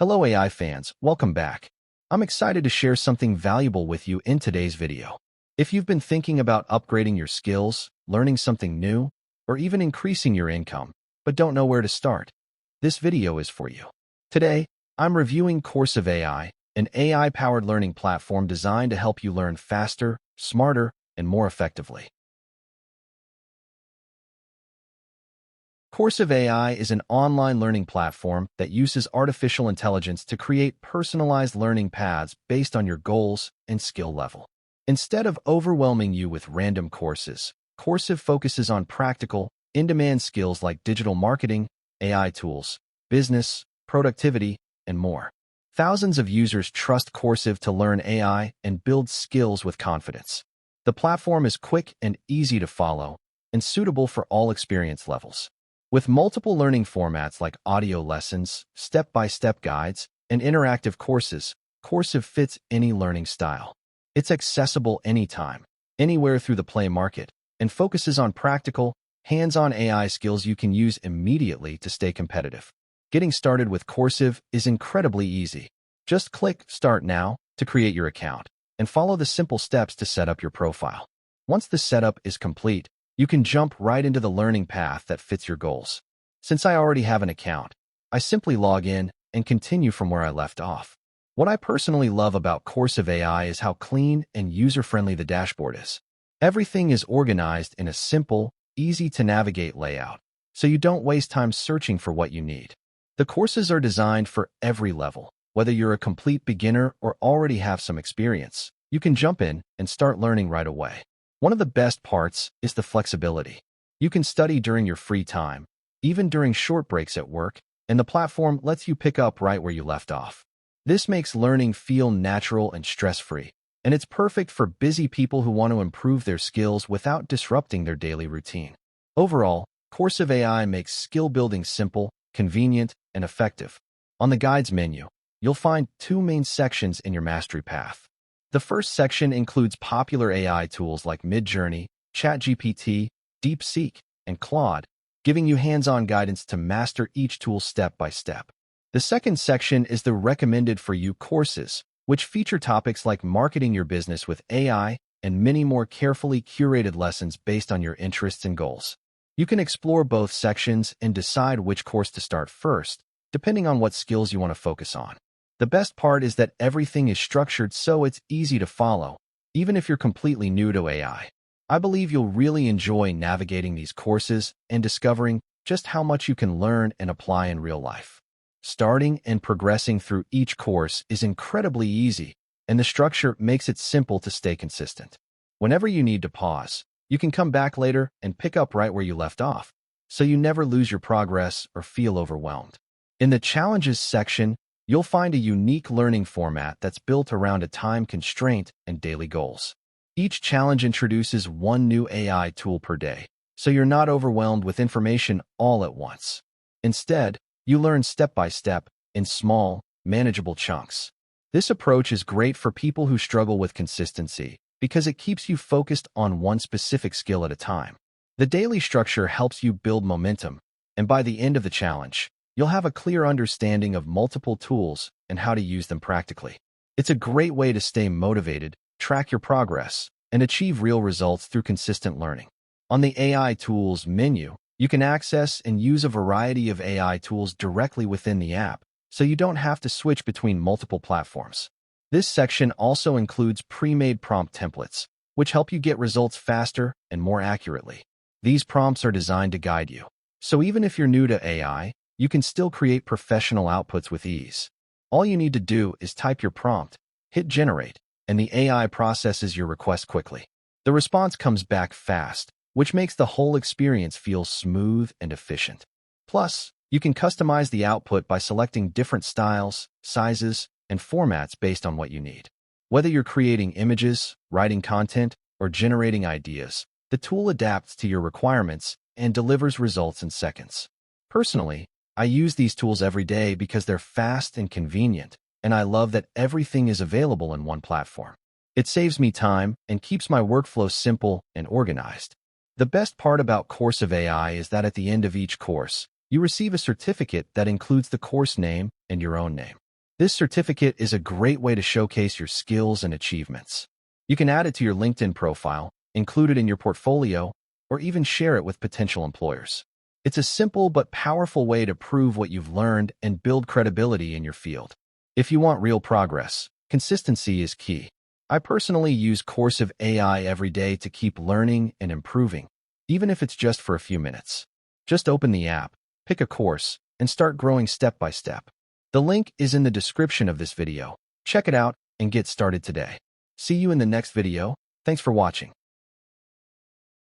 Hello AI fans, welcome back. I'm excited to share something valuable with you in today's video. If you've been thinking about upgrading your skills, learning something new, or even increasing your income, but don't know where to start, this video is for you. Today, I'm reviewing Coursiv AI, an AI-powered learning platform designed to help you learn faster, smarter, and more effectively. Coursiv AI is an online learning platform that uses artificial intelligence to create personalized learning paths based on your goals and skill level. Instead of overwhelming you with random courses, Coursiv focuses on practical, in-demand skills like digital marketing, AI tools, business, productivity, and more. Thousands of users trust Coursiv to learn AI and build skills with confidence. The platform is quick and easy to follow and suitable for all experience levels. With multiple learning formats like audio lessons, step-by-step guides, and interactive courses, Coursiv fits any learning style. It's accessible anytime, anywhere through the Play Market, and focuses on practical, hands-on AI skills you can use immediately to stay competitive. Getting started with Coursiv is incredibly easy. Just click Start Now to create your account, and follow the simple steps to set up your profile. Once the setup is complete, you can jump right into the learning path that fits your goals. Since I already have an account, I simply log in and continue from where I left off. What I personally love about Coursiv AI is how clean and user-friendly the dashboard is. Everything is organized in a simple, easy-to-navigate layout, so you don't waste time searching for what you need. The courses are designed for every level. Whether you're a complete beginner or already have some experience, you can jump in and start learning right away. One of the best parts is the flexibility. You can study during your free time, even during short breaks at work, and the platform lets you pick up right where you left off. This makes learning feel natural and stress-free, and it's perfect for busy people who want to improve their skills without disrupting their daily routine. Overall, Coursiv AI makes skill building simple, convenient, and effective. On the Guides menu, you'll find two main sections in your mastery path. The first section includes popular AI tools like Midjourney, ChatGPT, DeepSeek, and Claude, giving you hands-on guidance to master each tool step by step. The second section is the recommended for you courses, which feature topics like marketing your business with AI and many more carefully curated lessons based on your interests and goals. You can explore both sections and decide which course to start first, depending on what skills you want to focus on. The best part is that everything is structured so it's easy to follow, even if you're completely new to AI. I believe you'll really enjoy navigating these courses and discovering just how much you can learn and apply in real life. Starting and progressing through each course is incredibly easy, and the structure makes it simple to stay consistent. Whenever you need to pause, you can come back later and pick up right where you left off, so you never lose your progress or feel overwhelmed. In the Challenges section, you'll find a unique learning format that's built around a time constraint and daily goals. Each challenge introduces one new AI tool per day, so you're not overwhelmed with information all at once. Instead, you learn step by step in small, manageable chunks. This approach is great for people who struggle with consistency because it keeps you focused on one specific skill at a time. The daily structure helps you build momentum, and by the end of the challenge, you'll have a clear understanding of multiple tools and how to use them practically. It's a great way to stay motivated, track your progress, and achieve real results through consistent learning. On the AI Tools menu, you can access and use a variety of AI tools directly within the app, so you don't have to switch between multiple platforms. This section also includes pre-made prompt templates, which help you get results faster and more accurately. These prompts are designed to guide you, so even if you're new to AI, you can still create professional outputs with ease. All you need to do is type your prompt, hit generate, and the AI processes your request quickly. The response comes back fast, which makes the whole experience feel smooth and efficient. Plus, you can customize the output by selecting different styles, sizes, and formats based on what you need. Whether you're creating images, writing content, or generating ideas, the tool adapts to your requirements and delivers results in seconds. Personally, I use these tools every day because they're fast and convenient, and I love that everything is available in one platform. It saves me time and keeps my workflow simple and organized. The best part about Coursiv AI is that at the end of each course, you receive a certificate that includes the course name and your own name. This certificate is a great way to showcase your skills and achievements. You can add it to your LinkedIn profile, include it in your portfolio, or even share it with potential employers. It's a simple but powerful way to prove what you've learned and build credibility in your field. If you want real progress, consistency is key. I personally use Coursiv AI every day to keep learning and improving, even if it's just for a few minutes. Just open the app, pick a course, and start growing step by step. The link is in the description of this video. Check it out and get started today. See you in the next video. Thanks for watching.